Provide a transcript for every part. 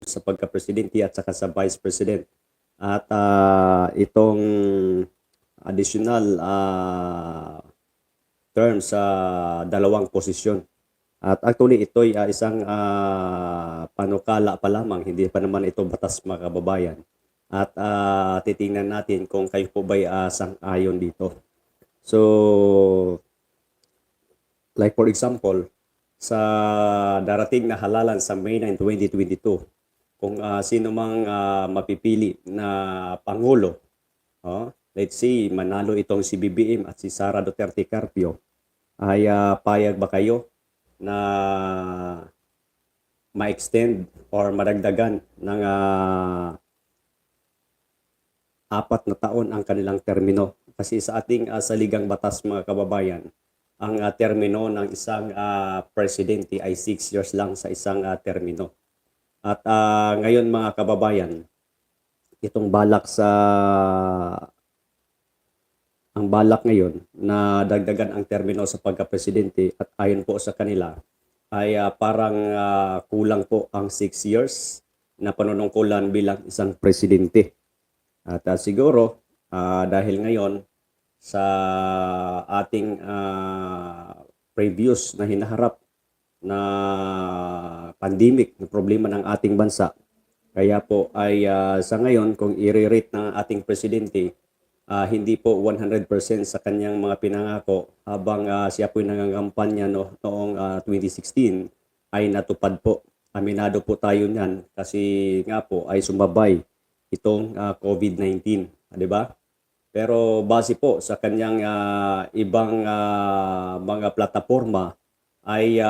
sa pagka-presidente at saka sa vice president. At itong additional term sa dalawang posisyon. At actually ito'y isang panukala pa lamang, hindi pa naman ito batas mga kababayan. At titingnan natin kung kayo po ba'y sang-ayon dito. So, like for example, sa darating na halalan sa May 9, 2022, kung sino mang mapipili na Pangulo, let's say manalo itong si BBM at si Sara Duterte Carpio, ay payag ba kayo na ma-extend or madagdagan ng 4 na taon ang kanilang termino? Kasi sa ating saligang batas mga kababayan, ang termino ng isang presidente ay 6 years lang sa isang termino. At ngayon mga kababayan, itong balak ang balak ngayon na dagdagan ang termino sa pagka-presidente at ayon po sa kanila ay parang kulang po ang 6 years na panunungkulan bilang isang presidente. At siguro dahil ngayon sa ating previous na hinaharap na pandemic, na problema ng ating bansa, kaya po ay sa ngayon kung i-rate ng ating presidente, hindi po 100% sa kanyang mga pinangako habang siya po nangangampanya noong 2016 ay natupad po. Aminado po tayo niyan kasi nga po ay sumabay itong COVID-19, di ba? Pero base po sa kanyang ibang mga plataforma ay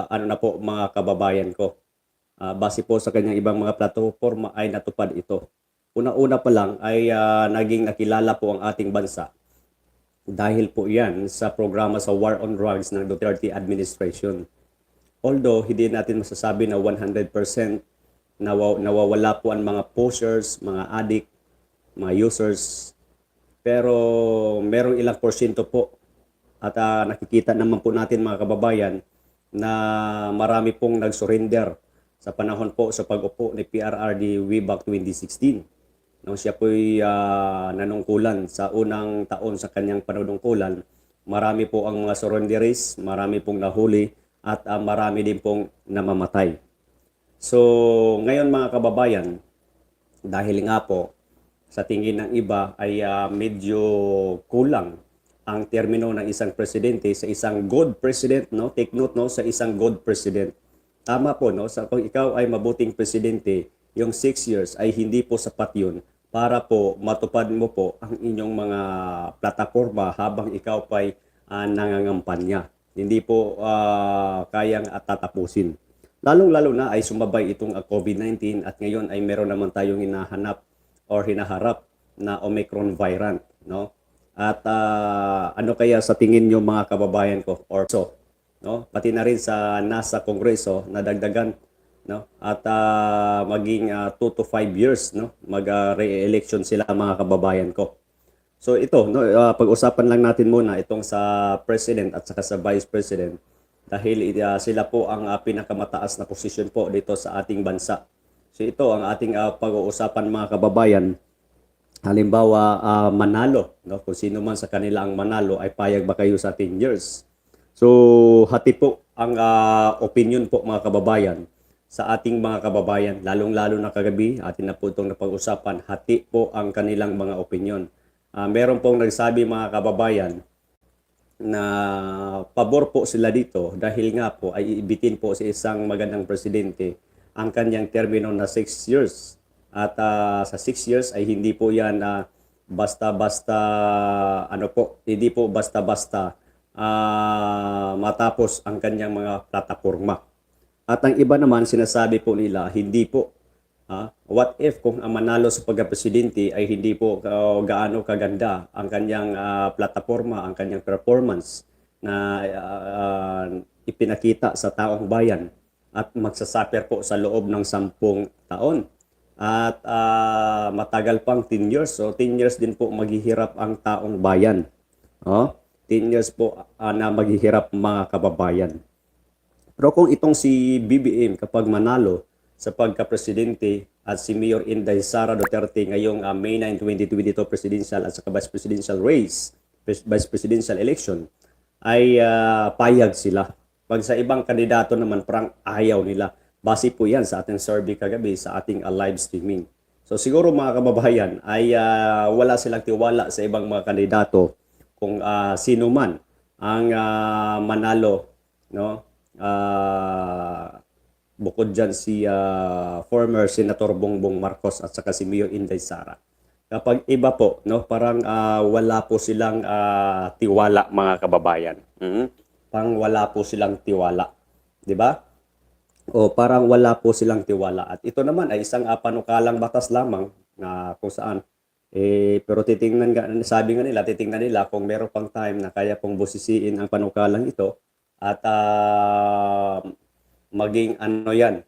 ano na po mga kababayan ko. Base po sa kanyang ibang mga plataforma ay natupad ito. Una-una pa lang ay naging nakilala po ang ating bansa dahil po yan sa programa sa War on Drugs ng Duterte administration. Although hindi natin masasabi na 100% nawawala po ang mga pushers, mga addict, mga users, pero merong ilang porsyento po at nakikita naman po natin mga kababayan na marami pong nag-surrender sa panahon po sa pag-upo ni PRRD way back 2016. Nung siya po'y nanungkulan sa unang taon sa kanyang panunungkulan, marami po ang mga surrenderies, marami pong nahuli at marami din pong namamatay. So ngayon mga kababayan, dahil nga po sa tingin ng iba ay medyo kulang ang termino ng isang presidente sa isang good president, no? Take note, no, sa isang good president. Tama po, no, sa kung ikaw ay mabuting presidente, yung 6 years ay hindi po sapat yun para po matupad mo po ang inyong mga plataforma habang ikaw pa'y nangangampanya. Hindi po kayang tatapusin. Lalong-lalo na ay sumabay itong COVID-19 at ngayon ay meron naman tayong hinahanap or hinaharap na Omicron variant, no? At ano kaya sa tingin nyo mga kababayan ko or so, no? Pati na rin sa nasa Kongreso na dagdagan, no? At maging 2 to 5 years, no? Mag-re-election sila mga kababayan ko. So ito, no, pag-usapan lang natin muna itong sa president at saka sa vice president dahil sila po ang pinakamataas na posisyon po dito sa ating bansa. So ito ang ating pag-uusapan mga kababayan. Halimbawa, manalo, no? Kung sino man sa kanila ang manalo ay payag ba kayo sa 10 years? So hati po ang opinion po mga kababayan sa ating mga kababayan, lalong-lalo na kagabi, atin na po itong napag-usapan, hati po ang kanilang mga opinion. Meron pong nagsabi mga kababayan na pabor po sila dito dahil nga po ay ibitin po sa isang magandang presidente ang kanyang termino na 6 years. At sa 6 years ay hindi po yan basta-basta ano po, hindi po basta-basta matapos ang kanyang mga plataforma. At ang iba naman sinasabi po nila, hindi po. What if kung ang manalo sa pagka-presidente ay hindi po gaano kaganda ang kanyang plataforma, ang kanyang performance na ipinakita sa taong bayan at magsasuffer po sa loob ng 10 taon. At matagal pang 10 years. So 10 years din po maghihirap ang taong bayan. 10 years po na maghihirap mga kababayan. Pero kung itong si BBM kapag manalo, sa pagka-presidente at si Mayor Inday Sara Duterte ngayong May 9, 2022 presidential at saka vice presidential race, vice presidential election ay payag sila. Pag sa ibang kandidato naman parang ayaw nila. Base po yan sa ating survey kagabi sa ating live streaming. So siguro mga kababayan ay wala silang tiwala sa ibang mga kandidato kung sino man ang manalo, no? Bukod dyan si former Senator Bongbong Marcos at saka si Mayor Inday Sara. Kapag iba po, no, parang wala po silang tiwala mga kababayan. Parang wala po silang tiwala, 'di ba? O parang wala po silang tiwala. At ito naman ay isang panukalang batas lamang na kung saan pero sabi nga nila, titingnan nila kung meron pang time na kaya pong busisiin ang panukalang ito at maging ano yan,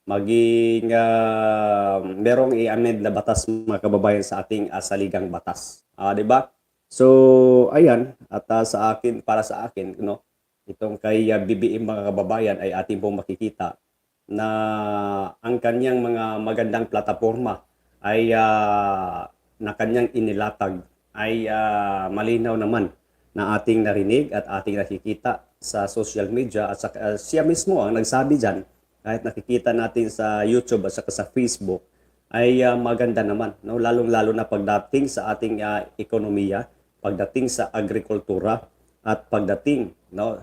maging merong i-amend na batas mga kababayan sa ating saligang batas. 'Di ba? So, ayan, at para sa akin, no, itong kay BBM mga kababayan ay ating pong makikita na ang kanyang mga magandang plataforma ay na kanyang inilatag ay malinaw naman na ating narinig at ating nakikita sa social media at siya mismo ang nagsabi dyan kahit nakikita natin sa YouTube at saka sa Facebook ay maganda naman, no? Lalong-lalo na pagdating sa ating ekonomiya, pagdating sa agrikultura at pagdating, no?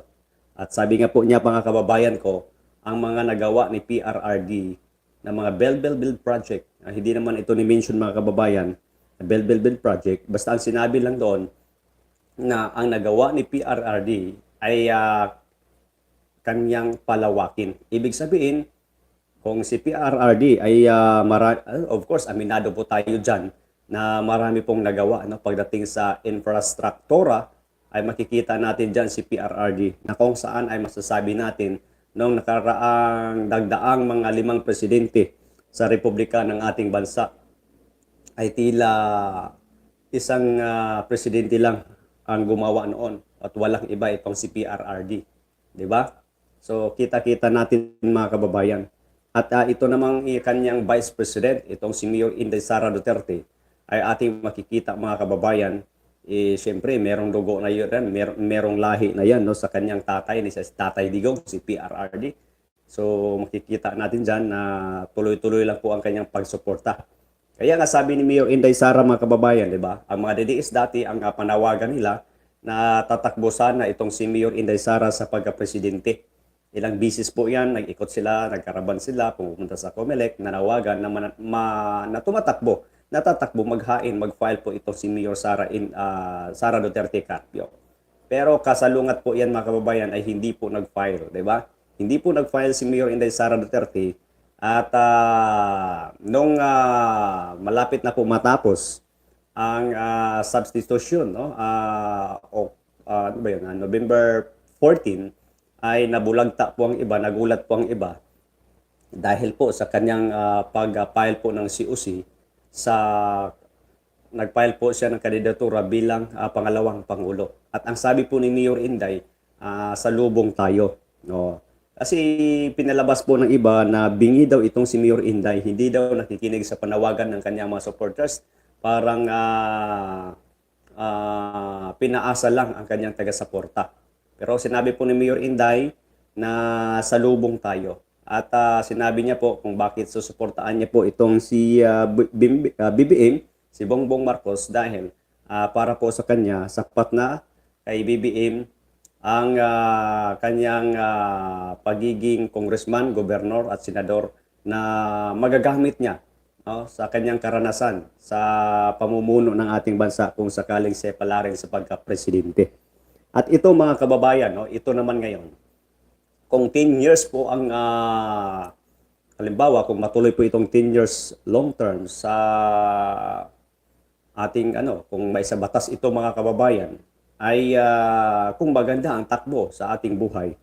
At sabi nga po niya mga kababayan ko, ang mga nagawa ni PRRD na mga Bell project, hindi naman ito ni-mention mga kababayan, Bell project, basta ang sinabi lang doon na ang nagawa ni PRRD ay kanyang palawakin. Ibig sabihin, kung si PRRD ay of course, aminado po tayo dyan na marami pong nagawa, no? Pagdating sa infrastruktura, ay makikita natin dyan si PRRD na kung saan ay masasabi natin noong nakaraang dagdaang mga 5 presidente sa Republika ng ating bansa ay tila isang presidente lang ang gumawa noon at walang iba itong si PRRD. 'Di ba? So kita-kita natin mga kababayan. At ito namang kanyang Vice President, itong si Mayor Inday Sara Duterte, ay ating makikita mga kababayan, siyempre merong dugo na yun, merong lahi na yan, no, sa kanyang tatay, ni si Tatay Digong, si PRRD. So makikita natin dyan na tuloy-tuloy lang po ang kanyang pagsuporta. Kaya nga sabi ni Mayor Inday Sara mga kababayan, di ba? Ang mga DDS dati, ang panawagan nila na tatakbo sana itong si Mayor Inday Sara sa pagka-presidente. Ilang bisis po yan, nag-ikot sila, nagkaraban sila, pumunta sa COMELEC, nanawagan na tumatakbo, natatakbo, maghain, mag-file po ito si Mayor Sara Duterte Carpio. Pero kasalungat po yan mga kababayan ay hindi po nag-file, di ba? Hindi po nag-file si Mayor Inday Sara Duterte at nung malapit na po matapos ang substitution, no? Ano ba yun? November 14 ay nabulagta po ang iba, nagulat po ang iba dahil po sa kanyang pag-file po ng COC nag-file po siya ng kandidatura bilang pangalawang pangulo. At ang sabi po ni Mayor Inday, salubong tayo, no? Kasi pinalabas po ng iba na bingi daw itong si Mayor Inday, hindi daw nakikinig sa panawagan ng kanyang mga supporters, parang pinaasa lang ang kanyang taga-suporta. Pero sinabi po ni Mayor Inday na salubong tayo. At sinabi niya po kung bakit susuportaan niya po itong si BBM, si Bongbong Marcos, dahil para po sa kanya, sapat na kay BBM ang kanyang pagiging congressman, gobernador at senador na magagamit niya, no, sa kanyang karanasan sa pamumuno ng ating bansa kung sakaling siya palarin sa pagka-presidente. At ito mga kababayan, no, ito naman ngayon, kung 10 years po ang halimbawa kung matuloy po itong 10 years long term sa ating kung may sa batas ito mga kababayan, ay kung maganda ang takbo sa ating buhay,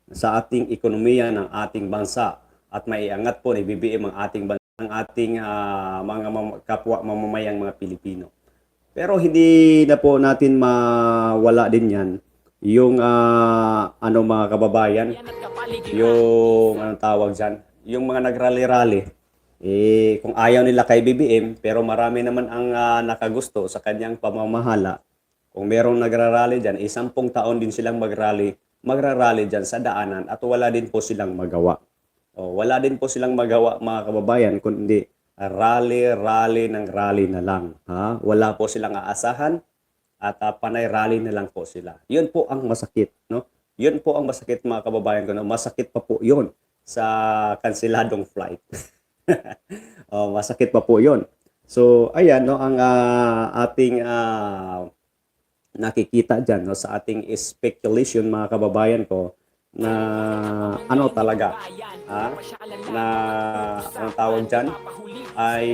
sa ating ekonomiya ng ating bansa at maiangat po ni BBM ang ating bansa, ang ating mga kapwa mamamayang mga Pilipino. Pero hindi na po natin mawala din yan yung mga kababayan, yung anong tawag dyan, yung mga nagrally-rally, kung ayaw nila kay BBM, pero marami naman ang nakagusto sa kanyang pamamahala, kung merong nagrarally dyan, 10 taon din silang magrarally dyan sa daanan at wala din po silang magawa. Wala din po silang magawa mga kababayan, kundi rally na lang. Ha? Wala po silang aasahan at panay rally na lang po sila. Yun po ang masakit. No? Yun po ang masakit mga kababayan ko. No? Masakit pa po yun sa kanseladong flight. Masakit pa po yun. So, ayan, no, ang ating nakikita dyan no, sa ating speculation mga kababayan ko na ano talaga na ang tawag dyan ay